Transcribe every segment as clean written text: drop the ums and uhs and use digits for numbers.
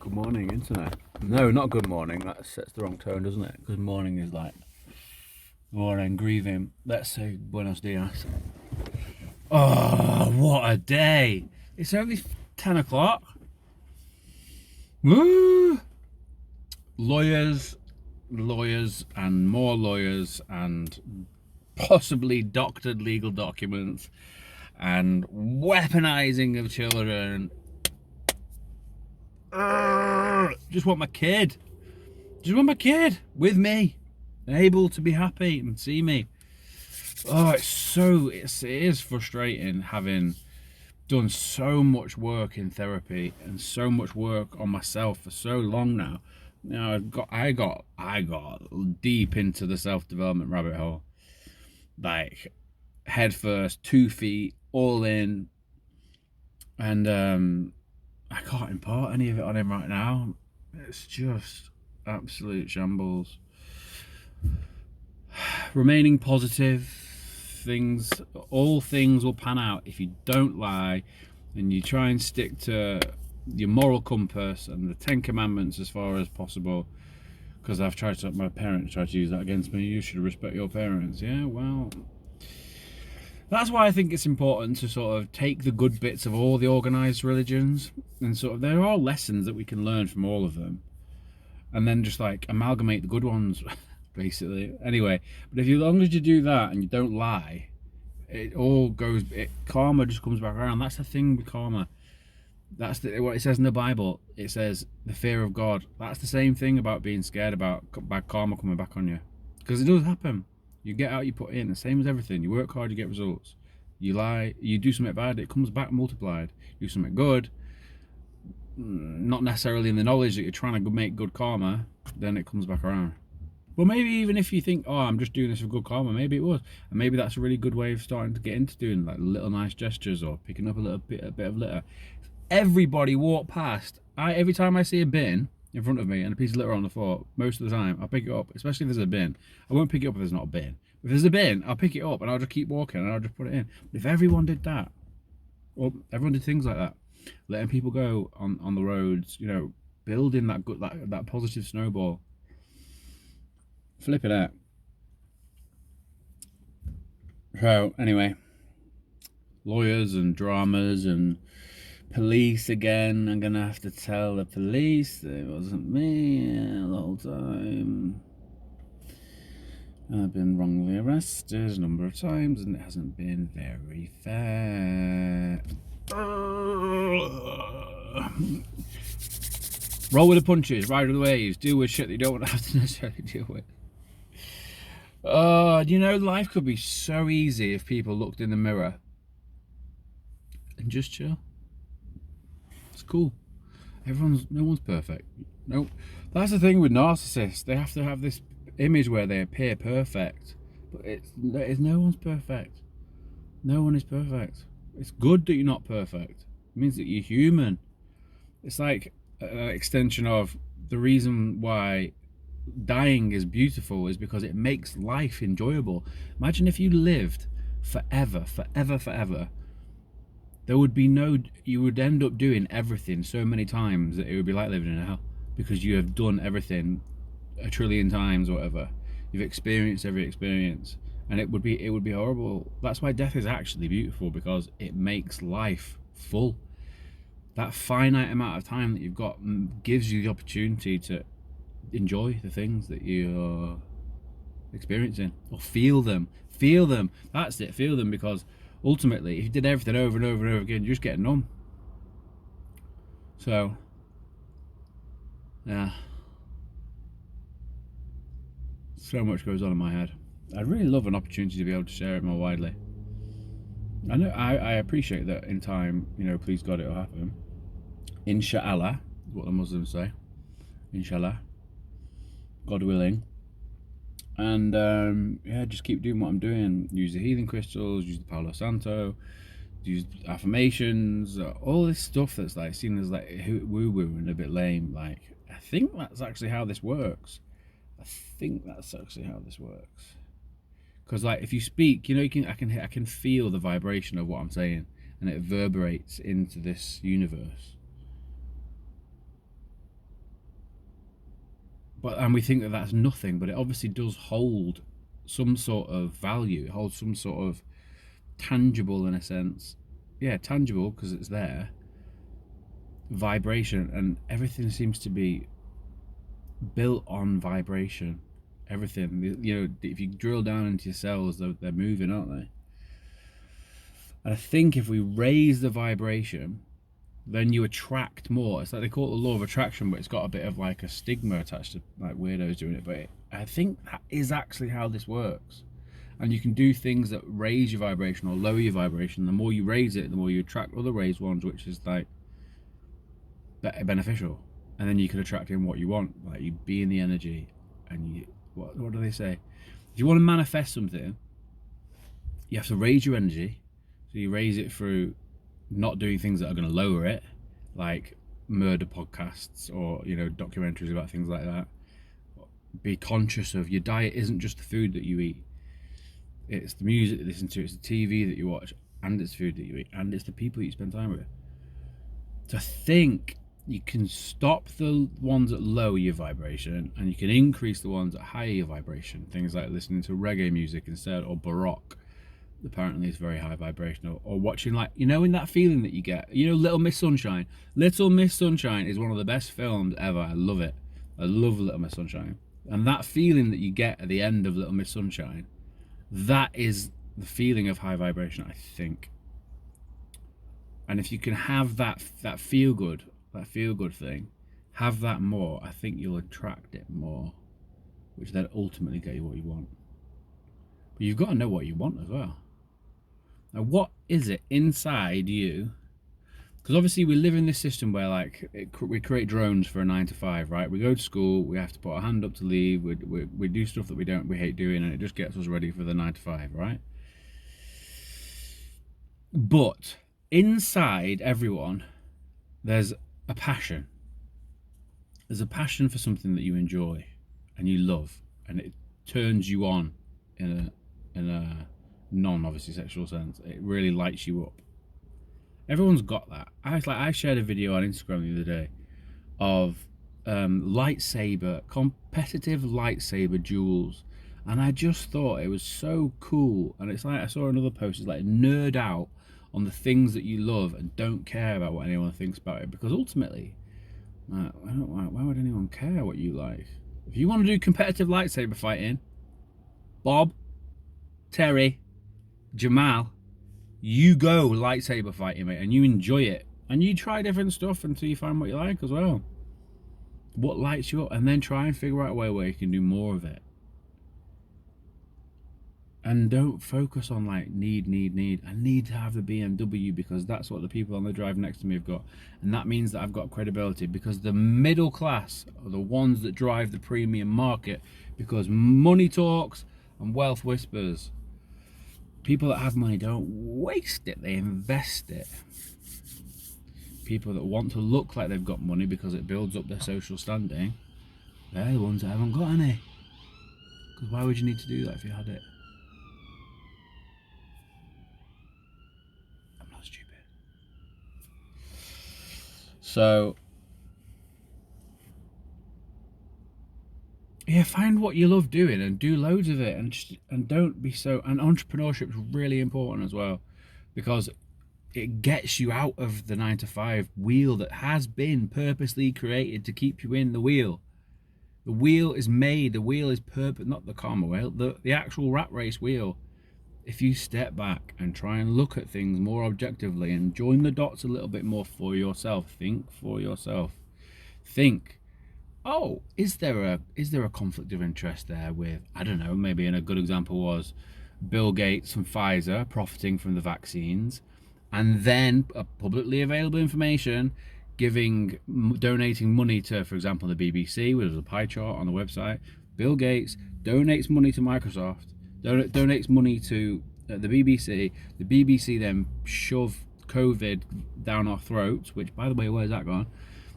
Good morning, internet. No, not good morning. That sets the wrong tone, doesn't it? Good morning is like morning grieving. Let's say buenos dias. Oh, what a day! It's only 10 o'clock. Woo! Lawyers, and more lawyers, and possibly doctored legal documents, and weaponizing of children. Just want my kid. Just want my kid with me, able to be happy and see me. Oh, it is frustrating having done so much work in therapy and so much work on myself for so long now. You know, I got deep into the self-development rabbit hole, like head first, 2 feet, all in, and I can't impart any of it on him right now. It's just absolute shambles. Remaining positive, all things will pan out if you don't lie and you try and stick to your moral compass and the 10 commandments as far as possible. Because my parents tried to use that against me. You should respect your parents. Yeah, well, that's why I think it's important to sort of take the good bits of all the organized religions and sort of, there are lessons that we can learn from all of them, and then just like amalgamate the good ones basically. Anyway, but as long as you do that and you don't lie, karma just comes back around. That's the thing with karma. That's what it says in the Bible. It says the fear of God. That's the same thing about being scared about bad karma coming back on you, because it does happen. You get out, you put in. The same as everything. You work hard, you get results. You lie, you do something bad, it comes back multiplied. You do something good, not necessarily in the knowledge that you're trying to make good karma, then it comes back around. Well, maybe even if you think, oh, I'm just doing this for good karma, maybe it was. And maybe that's a really good way of starting to get into doing like little nice gestures or picking up a bit of litter. Everybody walk past. Every time I see a bin in front of me and a piece of litter on the floor, most of the time I'll pick it up, especially if there's a bin. I won't pick it up if there's not a bin. If there's a bin, I'll pick it up and I'll just keep walking and I'll just put it in. But if everyone did that, or everyone did things like that, letting people go on the roads, you know, building that positive snowball. Flipping out. So anyway, lawyers and dramas and police again. I'm gonna have to tell the police that it wasn't me the whole time. I've been wrongly arrested a number of times and it hasn't been very fair. Roll with the punches, ride with the waves, deal with shit that you don't want to have to necessarily deal with. You know, life could be so easy if people looked in the mirror and just chill. It's cool. No one's perfect. Nope. That's the thing with narcissists. They have to have this image where they appear perfect, but no one's perfect. No one is perfect. It's good that you're not perfect. It means that you're human. It's like an extension of the reason why dying is beautiful is because it makes life enjoyable. Imagine if you lived forever, there would be you would end up doing everything so many times that it would be like living in hell, because you have done everything a trillion times or whatever. You've experienced every experience, and it would be horrible. That's why death is actually beautiful, because it makes life full. That finite amount of time that you've got gives you the opportunity to enjoy the things that you're experiencing, or feel them. That's it, feel them, because ultimately if you did everything over and over and over again, you just get numb. So yeah, so much goes on in my head. I'd really love an opportunity to be able to share it more widely. I know I appreciate that in time, you know, please God, it'll happen. Inshallah is what the Muslims say. Inshallah, God willing. And yeah, just keep doing what I'm doing. Use the healing crystals, use the Palo Santo, use affirmations, all this stuff that's like seen as like woo-woo and a bit lame. Like, I think that's actually how this works. Because like, if you speak, you know, I can feel the vibration of what I'm saying, and it reverberates into this universe. and we think that that's nothing, but it obviously does hold some sort of value. It holds some sort of tangible, in a sense. Yeah, tangible because it's there. Vibration, and everything seems to be built on vibration. Everything, you know, if you drill down into your cells, they're moving, aren't they? And I think if we raise the vibration, then you attract more. It's like they call it the law of attraction, but it's got a bit of like a stigma attached to like weirdos doing it. But I think that is actually how this works. And you can do things that raise your vibration or lower your vibration. The more you raise it, the more you attract other raised ones, which is like beneficial. And then you can attract in what you want. Like you be in the energy, and you what do they say? If you want to manifest something, you have to raise your energy. So you raise it through not doing things that are going to lower it, like murder podcasts or, you know, documentaries about things like that. Be conscious of your diet isn't just the food that you eat. It's the music that you listen to, it's the TV that you watch, and it's the food that you eat, and it's the people you spend time with. So I think you can stop the ones that lower your vibration, and you can increase the ones that higher your vibration. Things like listening to reggae music instead, or baroque. Apparently it's very high vibrational. Or watching, like, you know, in that feeling that you get, you know, Little Miss Sunshine. Little Miss Sunshine is one of the best films ever. I love it. I love Little Miss Sunshine. And that feeling that you get at the end of Little Miss Sunshine, that is the feeling of high vibration, I think. And if you can have that feel good thing, have that more, I think you'll attract it more, which then ultimately get you what you want. But you've got to know what you want as well. Now, what is it inside you? Because obviously we live in this system where, like, we create drones for a 9 to 5, right? We go to school, we have to put our hand up to leave, we do stuff that we hate doing, and it just gets us ready for the 9 to 5, right? But inside everyone, there's a passion. There's a passion for something that you enjoy and you love, and it turns you on in a non-obviously sexual sense. It really lights you up. Everyone's got that. I shared a video on Instagram the other day of competitive lightsaber duels, and I just thought it was so cool. And it's like, I saw another post, it's like, nerd out on the things that you love and don't care about what anyone thinks about it, because ultimately, why would anyone care what you like? If you want to do competitive lightsaber fighting, Bob, Terry, Jamal, you go lightsaber fighting, mate, and you enjoy it, and you try different stuff until you find what you like as well. What lights you up, and then try and figure out a way where you can do more of it. And don't focus on like need. I need to have the BMW because that's what the people on the drive next to me have got, and that means that I've got credibility, because the middle class are the ones that drive the premium market, because money talks and wealth whispers. People that have money don't waste it, they invest it. People that want to look like they've got money because it builds up their social standing, they're the ones that haven't got any. Because why would you need to do that if you had it? I'm not stupid. So yeah, find what you love doing and do loads of it, and don't be so. And entrepreneurship is really important as well, because it gets you out of the 9 to 5 wheel that has been purposely created to keep you in the wheel. The wheel is made. The wheel is not the karma wheel. The actual rat race wheel. If you step back and try and look at things more objectively and join the dots a little bit more for yourself, think for yourself. Think, oh, is there a conflict of interest there with, I don't know, maybe, and a good example was Bill Gates and Pfizer profiting from the vaccines, and then publicly available information donating money to, for example, the BBC, where there's a pie chart on the website. Bill Gates donates money to Microsoft, donates money to the BBC. The BBC then shove COVID down our throats, which, by the way, where's that gone?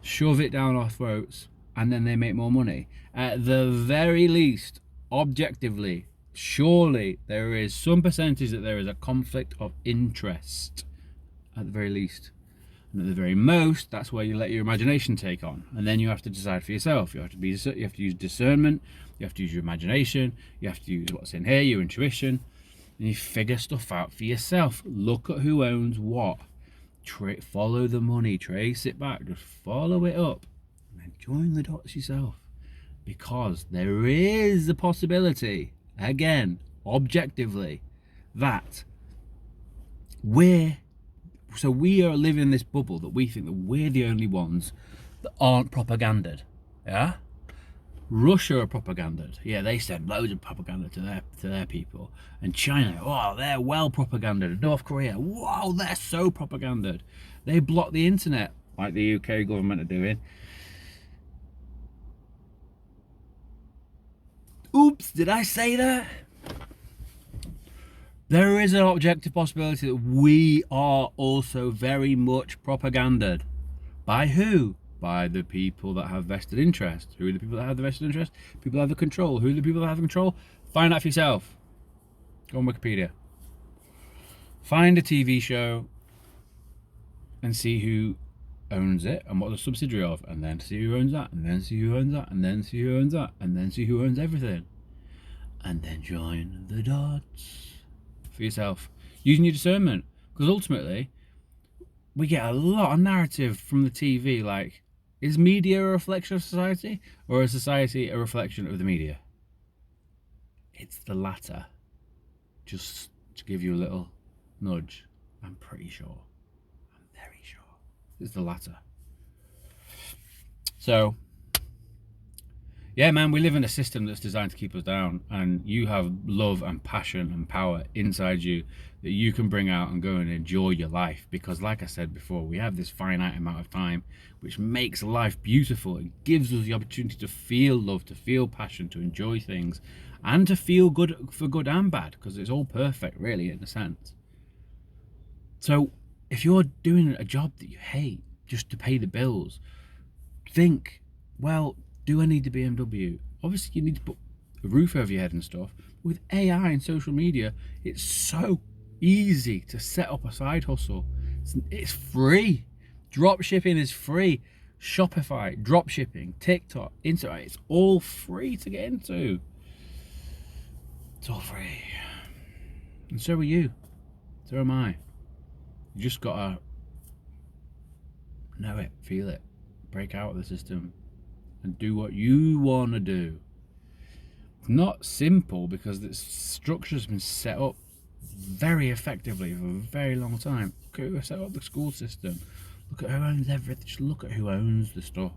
Shove it down our throats, and then they make more money. At the very least, objectively, surely there is some percentage that there is a conflict of interest, at the very least. And at the very most, that's where you let your imagination take on. And then you have to decide for yourself. You have to use discernment, you have to use your imagination, you have to use what's in here, your intuition, and you figure stuff out for yourself. Look at who owns what. Follow the money, trace it back, just follow it up, and then join the dots yourself. Because there is a possibility, again, objectively, that we are living in this bubble that we think that we're the only ones that aren't propagandized. Yeah? Russia are propagandized. Yeah, they send loads of propaganda to their people. And China, oh, they're well propagandized. North Korea, wow, they're so propagandized. They block the internet, like the UK government are doing. Oops, did I say that? There is an objective possibility that we are also very much propagandized. By who? By the people that have vested interest. Who are the people that have the vested interest? People that have the control. Who are the people that have the control? Find out for yourself. Go on Wikipedia. Find a TV show and see who owns it and what the subsidiary of, and then see who owns that, and then see who owns that, and then see who owns that, and then see who owns everything. And then join the dots for yourself. Using your discernment. Because ultimately, we get a lot of narrative from the TV, like, is media a reflection of society, or is society a reflection of the media? It's the latter. Just to give you a little nudge, I'm pretty sure. I'm very sure. It's the latter. So, yeah, man, we live in a system that's designed to keep us down, and you have love and passion and power inside you that you can bring out and go and enjoy your life. Because like I said before, we have this finite amount of time, which makes life beautiful. It gives us the opportunity to feel love, to feel passion, to enjoy things, and to feel good for good and bad, because it's all perfect, really, in a sense. So if you're doing a job that you hate just to pay the bills, think, well, do I need the BMW? Obviously, you need to put a roof over your head and stuff. With AI and social media, it's so easy to set up a side hustle. It's free. Drop shipping is free. Shopify, drop shipping, TikTok, Instagram, it's all free to get into. It's all free. And so are you. So am I. You just gotta know it, feel it, break out of the system, and do what you want to do. It's not simple because the structure's been set up very effectively for a very long time. Look at who set up the school system. Look at who owns everything. Just look at who owns the stuff.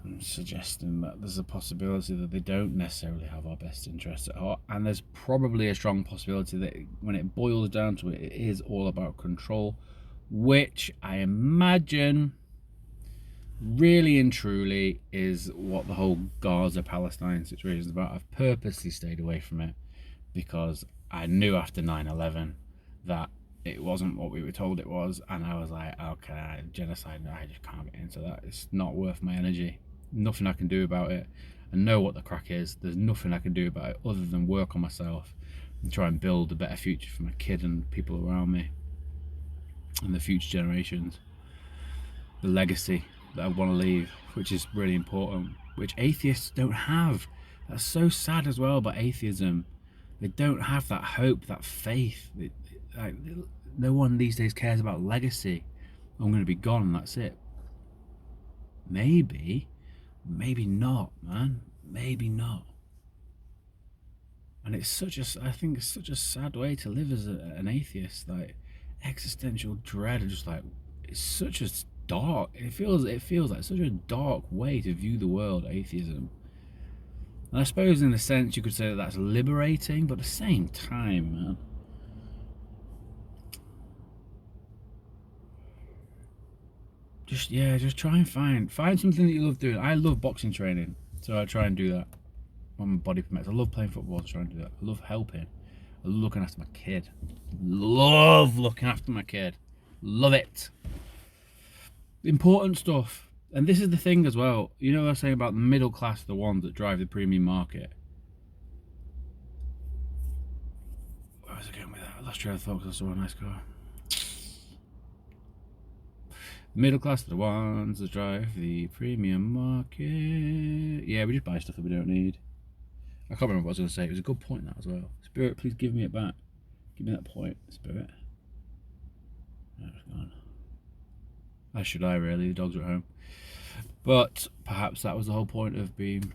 I'm suggesting that there's a possibility that they don't necessarily have our best interests at heart, and there's probably a strong possibility that when it boils down to it, it is all about control, which I imagine really and truly is what the whole Gaza-Palestine situation is about. I've purposely stayed away from it because I knew after 9/11 that it wasn't what we were told it was, and I was like, okay, genocide, I just can't get into that. It's not worth my energy. Nothing I can do about it. I know what the crack is. There's nothing I can do about it other than work on myself and try and build a better future for my kid and people around me and the future generations. The legacy that I want to leave, which is really important, which atheists don't have. That's so sad as well about atheism. They don't have that hope, that faith. No one these days cares about legacy. I'm going to be gone and that's it. Maybe not, man. Maybe not. And it's I think it's such a sad way to live as an atheist. Like, existential dread, and just like, it's such a dark, it feels like such a dark way to view the world, atheism. And I suppose in a sense you could say that that's liberating, but at the same time, man, just try and find something that you love doing. I love boxing training, so I try and do that when my body permits. I love playing football, so I try and do that. I love helping. I love looking after my kid. Love looking after my kid. Love it. Important stuff. And this is the thing as well, you know what I was saying about the middle class, the ones that drive the premium market. Where was I going with that? I lost trail of thought because I saw a nice car. The middle class are the ones that drive the premium market. Yeah, we just buy stuff that we don't need. I can't remember what I was going to say. It was a good point, that as well. Spirit, please give me it back. Give me that point, Spirit. No, it's gone. As should I, really. The dogs are at home. But perhaps that was the whole point of being...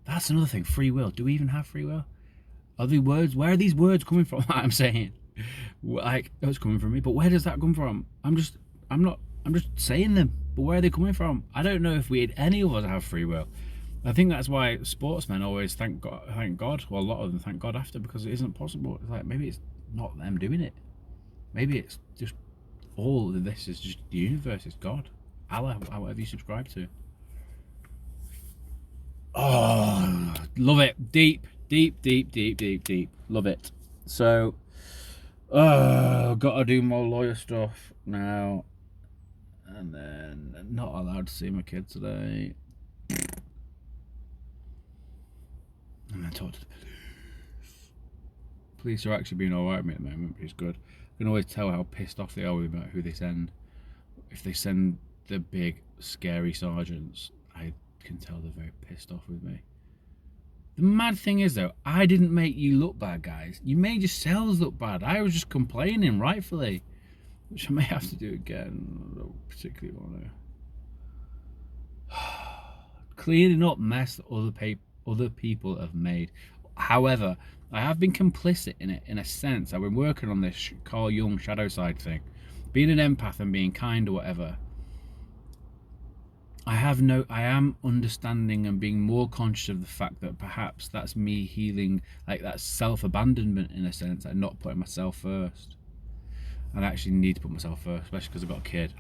That's another thing, free will. Do we even have free will? Are the words... Where are these words coming from? I'm saying, like, oh, it's coming from me, but where does that come from? I'm just saying them, but where are they coming from? I don't know if any of us have free will. I think that's why sportsmen always thank God. Well, a lot of them thank God after, because it isn't possible. It's like, maybe it's not them doing it. Maybe it's just all of this is just the universe. It's God, Allah, whatever you subscribe to. Oh, love it. Deep. Love it. So, gotta do more lawyer stuff now. And then not allowed to see my kid today. And then talk to the police. Police are actually being alright with me at the moment, which is good. I can always tell how pissed off they are with me about who they send. If they send the big, scary sergeants, I can tell they're very pissed off with me. The mad thing is, though, I didn't make you look bad, guys. You made yourselves look bad. I was just complaining, rightfully. Which I may have to do again. I don't particularly want to. Cleaning up mess that other people have made. However, I have been complicit in it, in a sense. I've been working on this Carl Jung shadow side thing. Being an empath and being kind or whatever. I am understanding and being more conscious of the fact that perhaps that's me healing, like that self-abandonment in a sense, like not putting myself first. And I actually need to put myself first, especially because I've got a kid.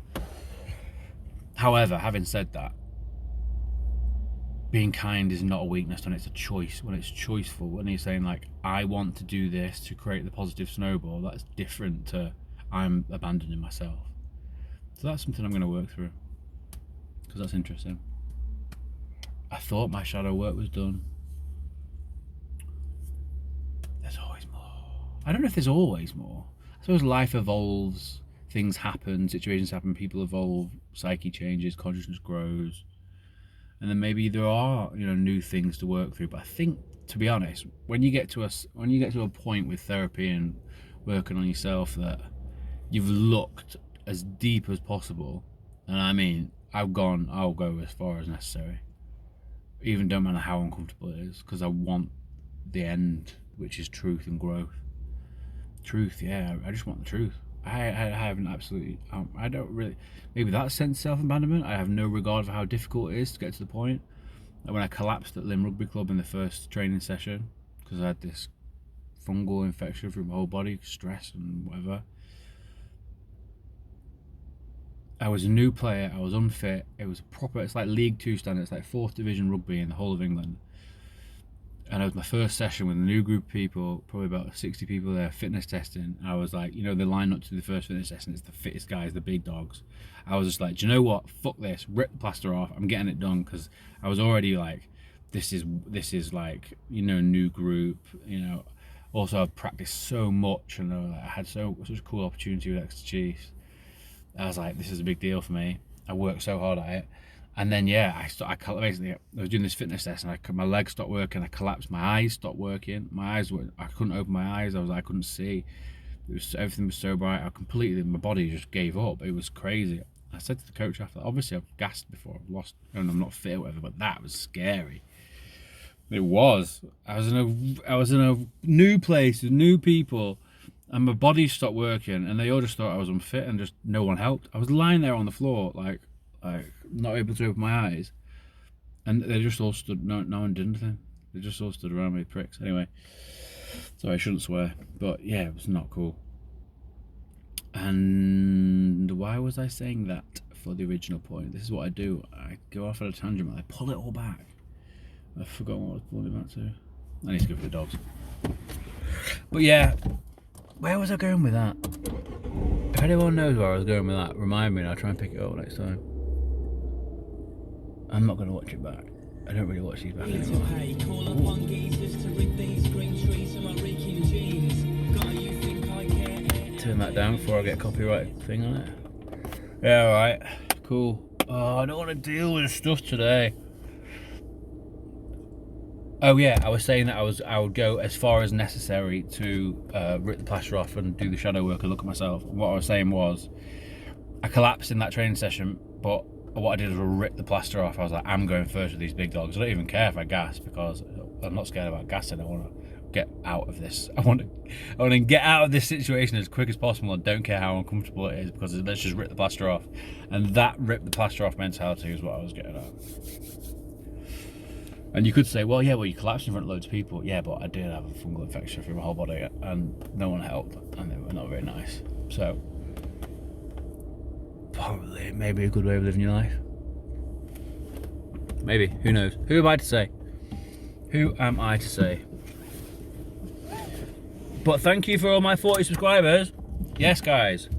However, having said that, being kind is not a weakness when it's a choice, when it's choiceful, when you're saying like, I want to do this to create the positive snowball, that's different to I'm abandoning myself. So that's something I'm going to work through, because that's interesting. I thought my shadow work was done. There's always more. I don't know if there's always more. I suppose life evolves, things happen, situations happen, people evolve, psyche changes, consciousness grows, and then maybe there are, new things to work through. But I think, to be honest, when you get to a point with therapy and working on yourself that you've looked as deep as possible, and I mean, I'll go as far as necessary, even don't matter how uncomfortable it is, because I want the end, which is truth and growth. Truth, yeah, I just want the truth. I haven't absolutely, I don't really, maybe that sense of self-abandonment. I have no regard for how difficult it is to get to the point. Like when I collapsed at Lim Rugby Club in the first training session, because I had this fungal infection through my whole body, stress and whatever. I was a new player, I was unfit, it's like League 2 standards, like 4th Division rugby in the whole of England. And it was my first session with a new group of people, probably about 60 people there, fitness testing. I was like, they line up to the first fitness testing, it's the fittest guys, the big dogs. I was just like, do you know what? Fuck this, rip the plaster off, I'm getting it done, because I was already like, this is like, new group, Also, I've practiced so much, and I had such a cool opportunity with Exeter Chiefs. I was like, this is a big deal for me. I worked so hard at it. And then, I was doing this fitness test, and my legs stopped working. I collapsed. My eyes stopped working. I couldn't open my eyes. I couldn't see. Everything was so bright. My body just gave up. It was crazy. I said to the coach after, obviously I've gassed before, I've lost, and I'm not fit or whatever, but that was scary. It was. I was in a new place with new people, and my body stopped working, and they all just thought I was unfit, and just no one helped. I was lying there on the floor, like not able to open my eyes, and they just all stood. No one did anything. They just all stood around me, pricks. Anyway, so I shouldn't swear, but yeah, it was not cool. And why was I saying that for the original point? This is what I do. I go off on a tangent, and I pull it all back. I've forgotten what I was pulling it back to. I need to go for the dogs. But yeah, where was I going with that? If anyone knows where I was going with that, remind me and I'll try and pick it up next time. I'm not going to watch it back. I don't really watch these back anymore. Turn that down before I get a copyright thing on it. Yeah, alright. Cool. Oh, I don't want to deal with stuff today. Oh yeah, I was saying that I would go as far as necessary to rip the plaster off and do the shadow work and look at myself. And what I was saying was, I collapsed in that training session, but what I did was rip the plaster off. I was like, I'm going first with these big dogs. I don't even care if I gas, because I'm not scared about gassing. I want to get out of this. I want to get out of this situation as quick as possible. I don't care how uncomfortable it is, because let's just rip the plaster off. And that rip the plaster off mentality is what I was getting at. And you could say, well, yeah, you collapsed in front of loads of people. Yeah, but I did have a fungal infection through my whole body, and no one helped, and they were not very nice. So, probably, maybe a good way of living your life. Maybe, who knows? Who am I to say? Who am I to say? But thank you for all my 40 subscribers. Yes, guys.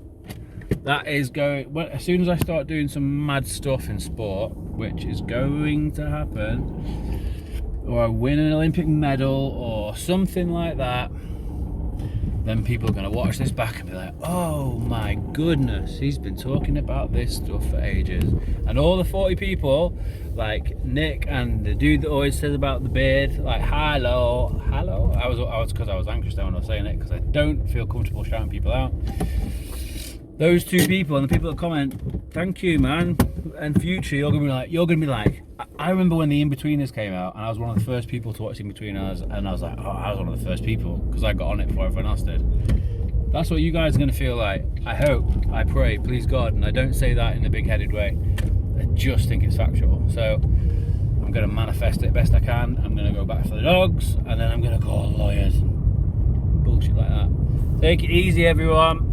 That is going, well, as soon as I start doing some mad stuff in sport, which is going to happen, or I win an Olympic medal or something like that, then people are going to watch this back and be like, oh my goodness, he's been talking about this stuff for ages. And all the 40 people, like Nick and the dude that always says about the beard, like, hello. I was because I was anxious then when I was saying it, because I don't feel comfortable shouting people out. Those two people and the people that comment, thank you, man. And future, you're gonna be like. I remember when the In-Betweeners came out, and I was one of the first people to watch In-Betweeners, and I was like, oh, I was one of the first people, because I got on it before everyone else did. That's what you guys are gonna feel like. I hope, I pray, please God, and I don't say that in a big-headed way. I just think it's factual. So I'm gonna manifest it best I can. I'm gonna go back for the dogs, and then I'm gonna call lawyers and bullshit like that. Take it easy, everyone.